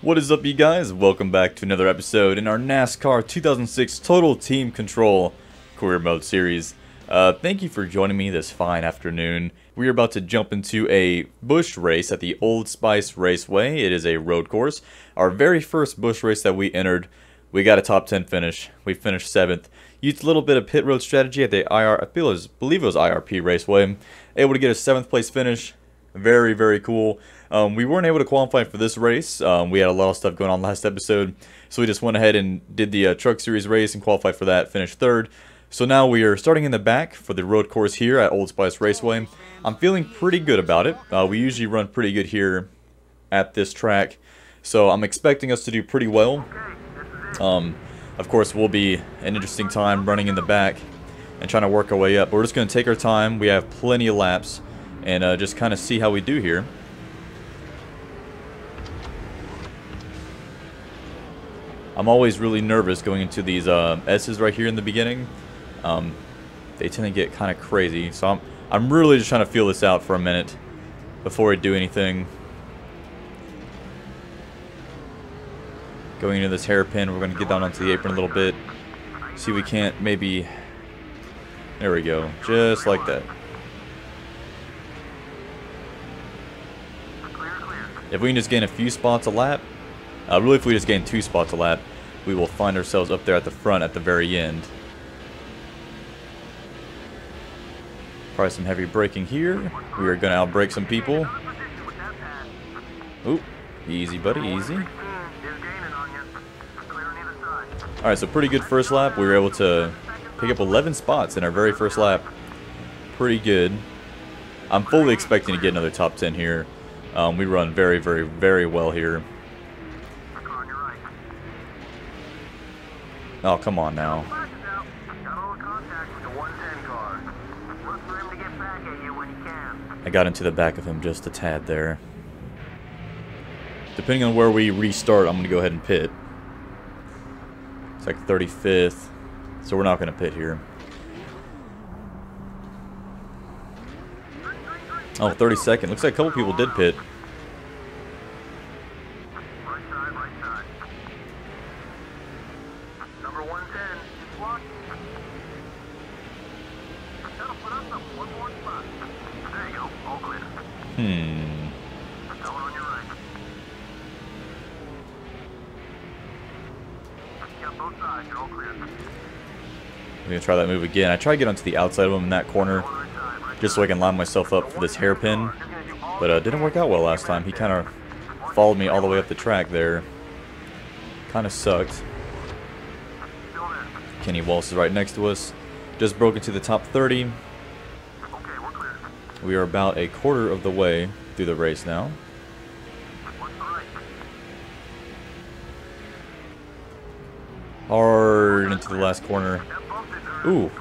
What is up, you guys? Welcome back to another episode in our NASCAR 2006 Total Team Control Career Mode series. Thank you for joining me this fine afternoon. We are about to jump into a bush race at the Old Spice Raceway. It is a road course. Our very first bush race that we entered, we got a top 10 finish. We finished 7th. Used a little bit of pit road strategy at the believe it was IRP Raceway. Able to get a 7th place finish. Very, very cool. We weren't able to qualify for this race. We had a lot of stuff going on last episode, so we just went ahead and did the Truck Series race and qualified for that, finished 3rd. So now we are starting in the back for the road course here at Old Spice Raceway. I'm feeling pretty good about it. We usually run pretty good here at this track, so I'm expecting us to do pretty well. Of course, will be an interesting time running in the back and trying to work our way up. But we're just going to take our time. We have plenty of laps. And just kind of see how we do here. I'm always really nervous going into these S's right here in the beginning. They tend to get kind of crazy, so I'm really just trying to feel this out for a minute before I do anything. Going into this hairpin, we're going to get down onto the apron a little bit. See if we can't maybe... There we go, just like that. If we can just gain a few spots a lap, really if we just gain 2 spots a lap, we will find ourselves up there at the front at the very end. Probably some heavy braking here. We are going to outbrake some people. Oop, easy buddy, easy. Alright, so pretty good first lap. We were able to pick up 11 spots in our very first lap. Pretty good. I'm fully expecting to get another top 10 here. We run very, very, very well here. Oh, come on now. I got into the back of him just a tad there. Depending on where we restart, I'm going to go ahead and pit. It's like 35th, so we're not going to pit here. Oh, 32nd. Looks like a couple people did pit. I'm going to try that move again. I try to get onto the outside of him in that corner just so I can line myself up for this hairpin. But it didn't work out well last time. He kind of followed me all the way up the track there. Kind of sucked. Kenny Walsh is right next to us. Just broke into the top 30. We are about a quarter of the way through the race now. Hard into the last corner. Ooh.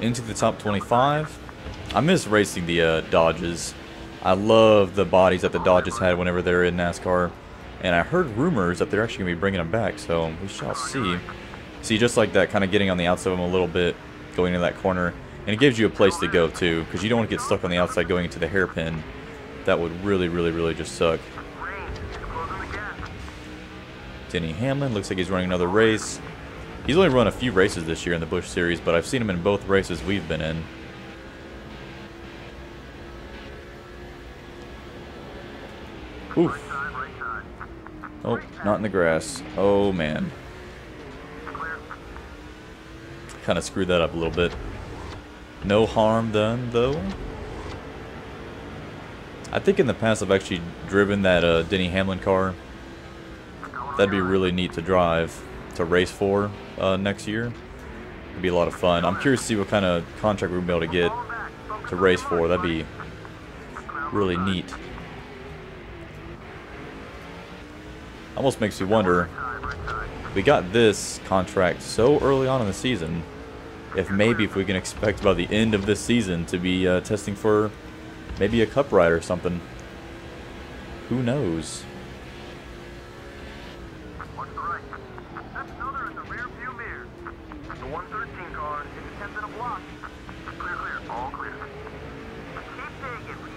Into the top 25. I miss racing the Dodges. I love the bodies that the Dodges had whenever they were in NASCAR. And I heard rumors that they're actually going to be bringing them back, so we shall see. See, just like that, kind of getting on the outside of them a little bit, going into that corner. And it gives you a place to go, too, because you don't want to get stuck on the outside going into the hairpin. That would really, really, really just suck. Denny Hamlin, looks like he's running another race. He's only run a few races this year in the Busch Series, but I've seen him in both races we've been in. Oof. Oh, not in the grass. Oh, man. Kind of screwed that up a little bit. No harm done, though. I think in the past I've actually driven that Denny Hamlin car. That'd be really neat to drive, to race for next year. It'd be a lot of fun. I'm curious to see what kind of contract we'll be able to get to race for. That'd be really neat. Almost makes me wonder, we got this contract so early on in the season, if we can expect by the end of this season to be testing for maybe a cup ride or something. Who knows?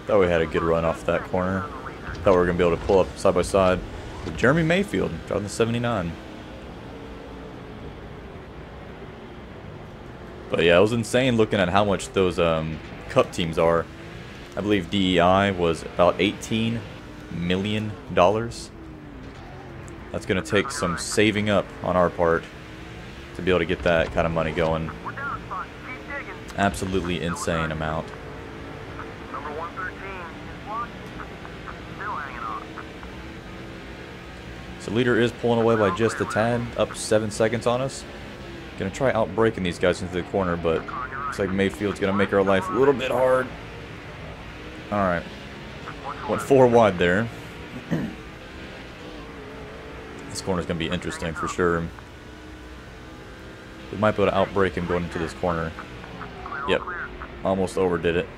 Thought we had a good run off that corner. Thought we were going to be able to pull up side by side with Jeremy Mayfield driving the 79. But yeah, it was insane looking at how much those cup teams are. I believe DEI was about $18 million. That's going to take some saving up on our part to be able to get that kind of money going. Absolutely insane amount. So leader is pulling away by just a tad, up 7 seconds on us. Gonna try out braking these guys into the corner, but looks like Mayfield's gonna make our life a little bit hard. Alright. Went 4 wide there. This corner's gonna be interesting for sure. We might be able to outbrake him going into this corner. Yep. Almost overdid it.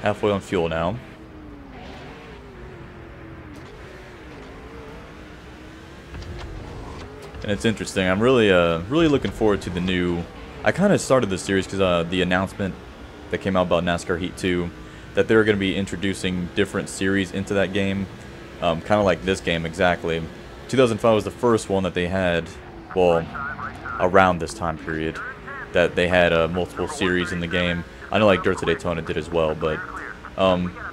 Halfway on fuel now. And it's interesting. I'm really looking forward to the new... I kind of started this series because the announcement that came out about NASCAR Heat 2, that they were going to be introducing different series into that game, kind of like this game exactly. 2005 was the first one that they had, well, around this time period, that they had multiple series in the game. I know like Dirt to Daytona did as well, but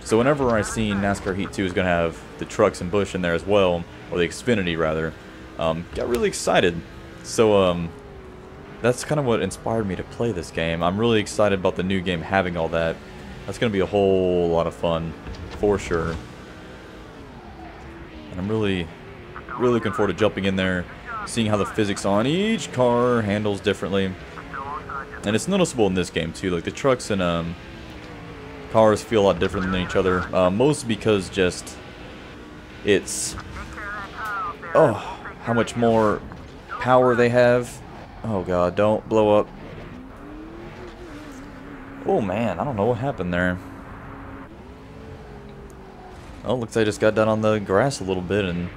so whenever I seen NASCAR Heat 2 is going to have the trucks and Busch in there as well, or the Xfinity rather, got really excited. So that's kind of what inspired me to play this game. I'm really excited about the new game having all that. That's going to be a whole lot of fun, for sure. And I'm really looking forward to jumping in there, seeing how the physics on each car handles differently. And it's noticeable in this game too. Like the trucks and cars feel a lot different than each other. Mostly because just it's how much more power they have. Oh god, don't blow up. Oh man, I don't know what happened there. Oh, looks like I just got down on the grass a little bit and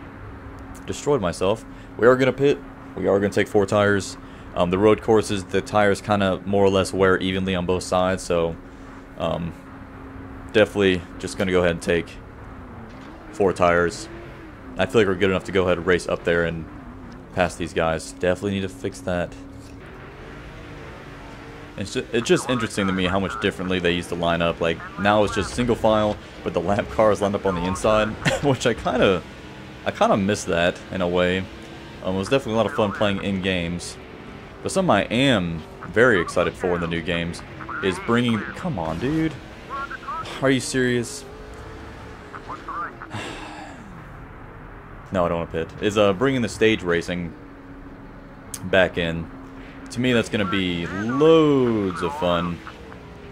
destroyed myself. We are going to pit. We are going to take 4 tires. The road courses, the tires kind of more or less wear evenly on both sides, so definitely just going to go ahead and take 4 tires. I feel like we're good enough to go ahead and race up there and pass these guys. Definitely need to fix that. It's just interesting to me how much differently they used to line up. Like now it's just single file, but the lap cars lined up on the inside, which I kind of miss that in a way. It was definitely a lot of fun playing in games. But something I am very excited for in the new games is bringing... Come on, dude. Are you serious? No, I don't want to pit. Is bringing the stage racing back in. To me, that's going to be loads of fun.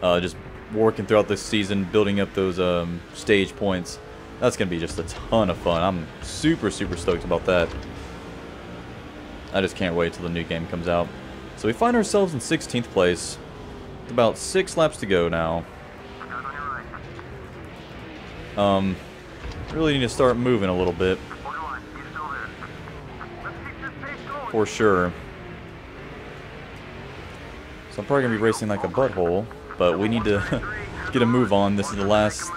Just working throughout this season, building up those stage points. That's going to be just a ton of fun. I'm super stoked about that. I just can't wait till the new game comes out. So we find ourselves in 16th place. With about 6 laps to go now. Really need to start moving a little bit. For sure. So I'm probably going to be racing like a butthole. But we need to get a move on. This is the last,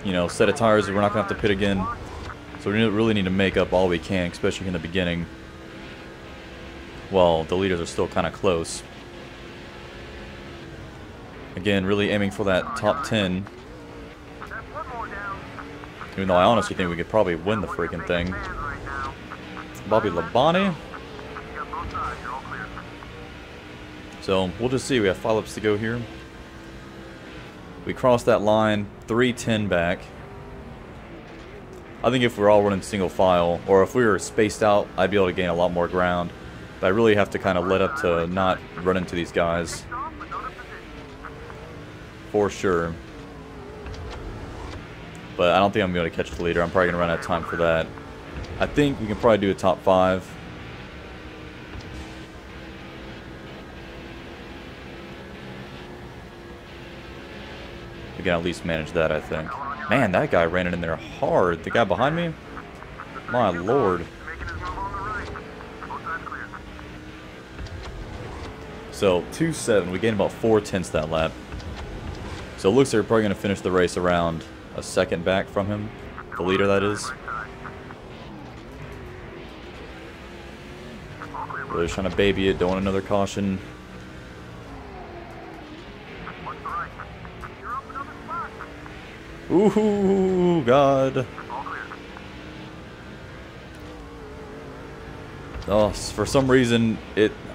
set of tires that we're not going to have to pit again. So we really need to make up all we can, especially in the beginning. Well, the leaders are still kind of close. Again, really aiming for that top 10. Even though I honestly think we could probably win the freaking thing. Bobby Labonte. So, we'll just see. We have 5 laps to go here. We crossed that line, 3:10 back. I think if we're all running single file, or if we were spaced out, I'd be able to gain a lot more ground. But I really have to kind of let up to not run into these guys. For sure. But I don't think I'm going to catch the leader. I'm probably going to run out of time for that. I think we can probably do a top 5. We can at least manage that, I think. Man, that guy ran it in there hard. The guy behind me? My lord. So 2-7. We gained about 4/10 that lap. So it looks like we're probably going to finish the race around a second back from him. The leader, that is. Really trying to baby it. Don't want another caution. Ooh, God. Oh, for some reason,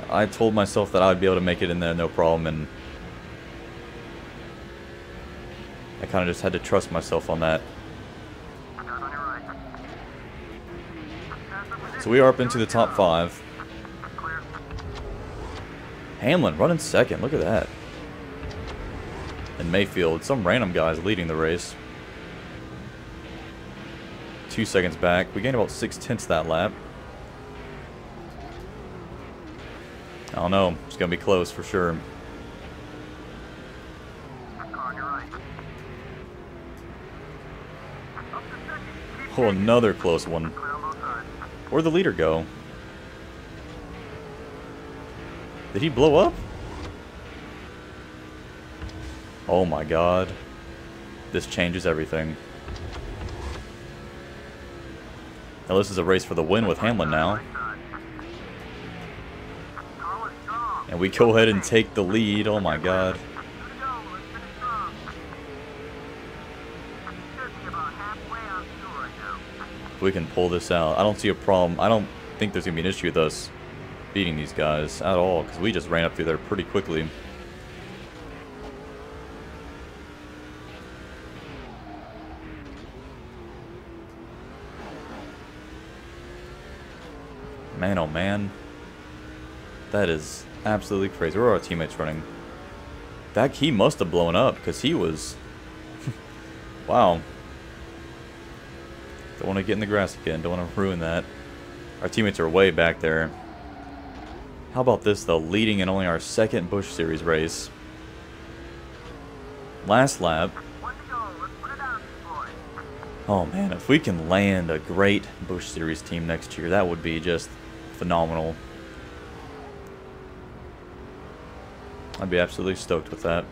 I told myself that I would be able to make it in there no problem, and I kind of just had to trust myself on that. So we are up into the top 5. Hamlin running second. Look at that. And Mayfield, some random guys leading the race. 2 seconds back. We gained about 6/10 that lap. I don't know. It's going to be close for sure. Oh, another close one. Where'd the leader go? Did he blow up? Oh my God. This changes everything. Now this is a race for the win with Hamlin now. And we go ahead and take the lead. Oh my God. If we can pull this out. I don't see a problem. I don't think there's going to be an issue with us beating these guys at all, because we just ran up through there pretty quickly. Man, oh man. That is absolutely crazy. Where are our teammates running? That he must have blown up, because he was... Wow. Don't want to get in the grass again. Don't want to ruin that. Our teammates are way back there. How about this, though? Leading in only our second Busch Series race. Last lap. Oh, man. If we can land a great Busch Series team next year, that would be just phenomenal. I'd be absolutely stoked with that.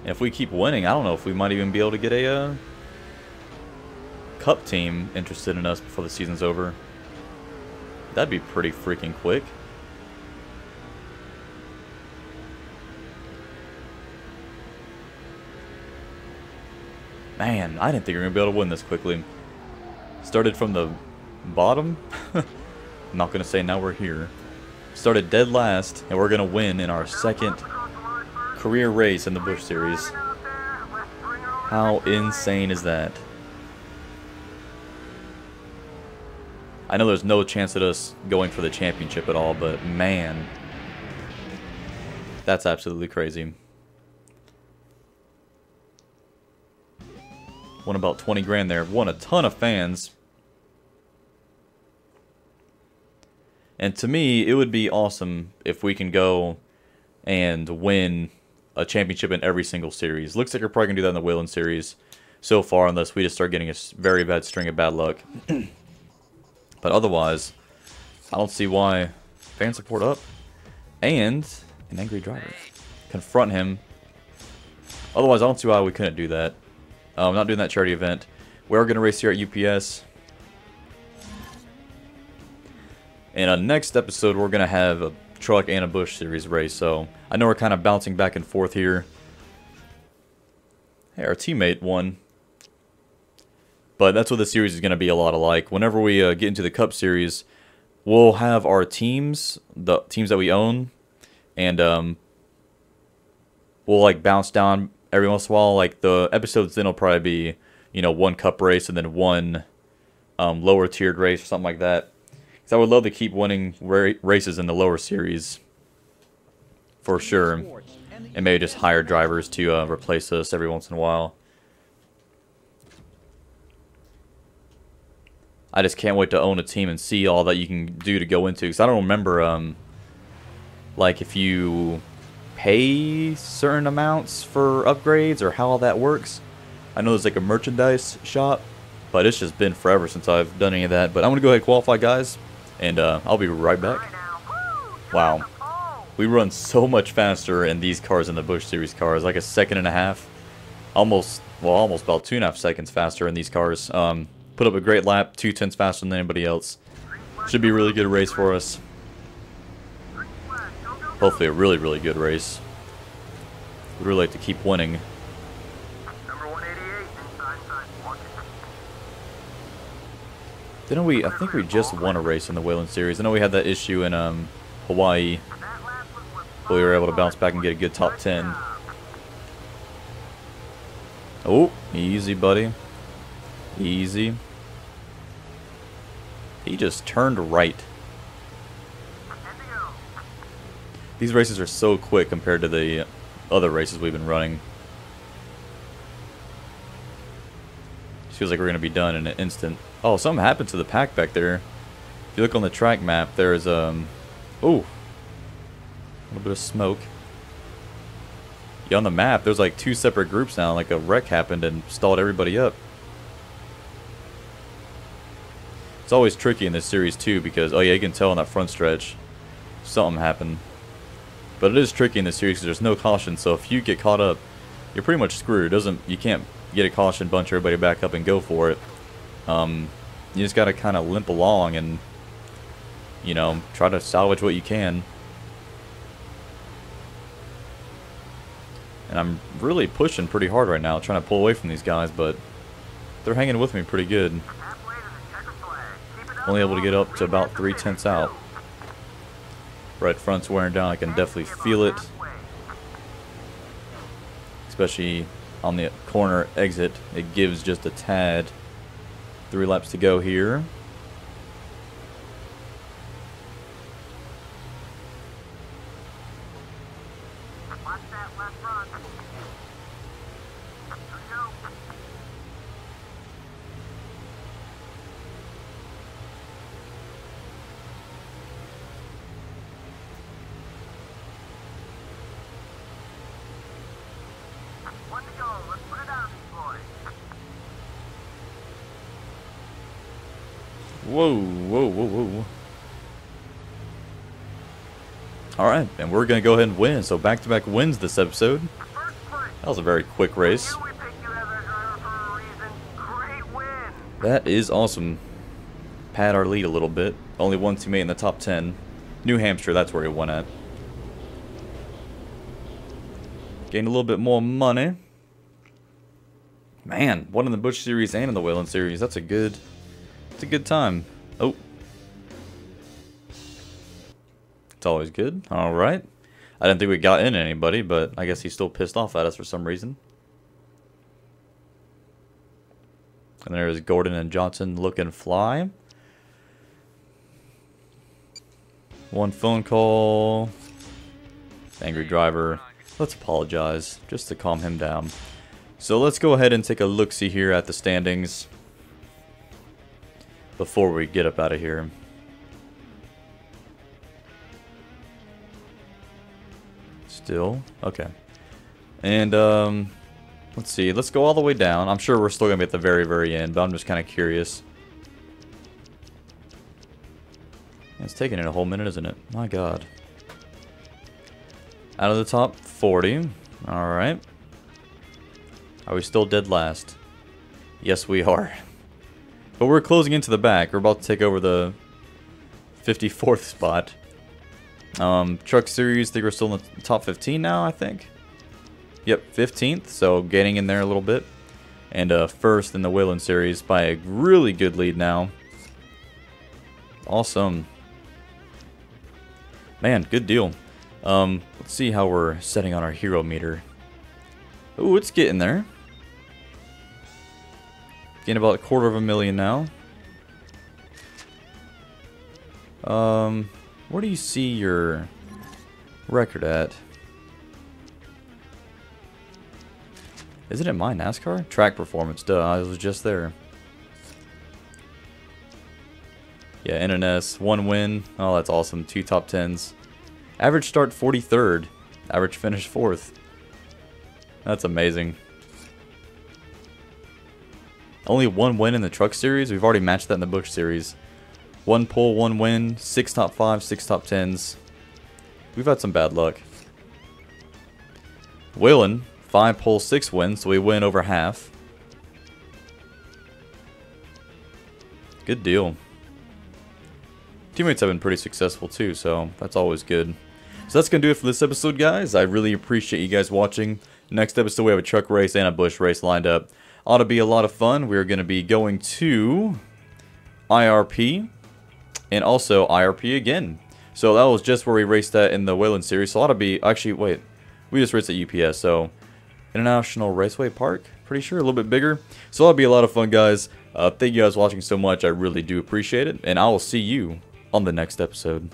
And if we keep winning, I don't know if we might even be able to get a Cup team interested in us before the season's over. That'd be pretty freaking quick. Man, I didn't think we were going to be able to win this quickly. Started from the bottom. I'm not going to say now we're here. Started dead last, and we're going to win in our second career race in the Busch Series. How insane is that? I know there's no chance at us going for the championship at all, but man, that's absolutely crazy. Won about 20 grand there. Won a ton of fans. And to me, it would be awesome if we can go and win a championship in every single series. Looks like we're probably going to do that in the Whelen Series so far, unless we just start getting a very bad string of bad luck. But otherwise, I don't see why. Fan support up. And an angry driver. Confront him. Otherwise, I don't see why we couldn't do that. I'm not doing that charity event. We are going to race here at UPS. And next episode, we're going to have a truck and a Busch Series race. So I know we're kind of bouncing back and forth here. Hey, our teammate won. But that's what the series is going to be a lot alike. Whenever we get into the Cup Series, we'll have our teams, the teams that we own, and we'll like bounce down every once in a while. Like the episodes then will probably be, you know, one Cup race and then one lower tiered race or something like that. Because I would love to keep winning races in the lower series for sure, and maybe just hire drivers to replace us every once in a while. I just can't wait to own a team and see all that you can do to go into. Because I don't remember, like, if you pay certain amounts for upgrades or how all that works. I know there's, like, a merchandise shop But it's just been forever since I've done any of that. But I'm going to go ahead and qualify, guys. And I'll be right back. Wow. We run so much faster in these cars than the Busch Series cars. Like a second and a half. Almost about 2.5 seconds faster in these cars. Put up a great lap. 2/10 faster than anybody else. Should be a really good race for us. Hopefully a really, really good race. We'd really like to keep winning. Didn't we? I think we just won a race in the Whelen Series. I know we had that issue in Hawaii. But we were able to bounce back and get a good top 10. Oh, easy, buddy. Easy. He just turned right. These races are so quick compared to the other races we've been running. Feels like we're going to be done in an instant. Oh, something happened to the pack back there. If you look on the track map, there's oh, a little bit of smoke. Yeah, on the map, there's like 2 separate groups now. Like a wreck happened and stalled everybody up. It's always tricky in this series too because, oh yeah, you can tell on that front stretch something happened. But it is tricky in this series because there's no caution. So if you get caught up, you're pretty much screwed. You can't get a caution, bunch everybody back up and go for it. You just gotta kind of limp along and, you know, try to salvage what you can. And I'm really pushing pretty hard right now, trying to pull away from these guys, but they're hanging with me pretty good. Only able to get up to about 3/10 out. Right front's wearing down. I can definitely feel it, especially on the corner exit. It gives just a tad. 3 laps to go here. Watch that left front. Here we go. One to go. Let's put it on these boys. Whoa, whoa, whoa, whoa. Alright, and we're going to go ahead and win. So back-to-back wins this episode. That was a very quick race. That is awesome. Pad our lead a little bit. Only one teammate in the top 10. New Hampshire, that's where he won at. Gained a little bit more money. Man, won in the Busch Series and in the Whelen Series. That's a good time. Oh. It's always good. Alright. I didn't think we got in anybody, but I guess he's still pissed off at us for some reason. And there's Gordon and Johnson looking fly. One phone call. Angry driver. Let's apologize, just to calm him down. So let's go ahead and take a look-see here at the standings before we get up out of here. Still? Okay. And, let's see. Let's go all the way down. I'm sure we're still going to be at the very, very end, but I'm just kind of curious. It's taking it a whole minute, isn't it? My God. Out of the top 40. Alright. Are we still dead last? Yes, we are. But we're closing into the back. We're about to take over the 54th spot. Truck Series, I think we're still in the top 15 now, I think. Yep, 15th, so getting in there a little bit. And first in the Whelen Series by a really good lead now. Awesome. Man, good deal. Let's see how we're setting on our hero meter. Ooh, it's getting there. Getting about 250,000 now. Where do you see your record at? Isn't it my NASCAR? Track performance, duh, I was just there. Yeah, NNS, 1 win. Oh, that's awesome. 2 top 10s. Average start 43rd. Average finish 4th. That's amazing. Only 1 win in the truck series. We've already matched that in the Bush series. 1 pole, 1 win, 6 top 5, 6 top 10s. We've had some bad luck. Whalen, 5 pole, 6 wins, so we win over half. Good deal. Teammates have been pretty successful too, so that's always good. So that's going to do it for this episode, guys. I really appreciate you guys watching. Next episode, we have a truck race and a bush race lined up. Ought to be a lot of fun. We're going to be going to IRP and also IRP again. So that was just where we raced at in the Wayland series. So ought to be, actually, wait, we just raced at UPS. So International Raceway Park, pretty sure, a little bit bigger. So that'll be a lot of fun, guys. Thank you guys for watching so much. I really do appreciate it. And I will see you on the next episode.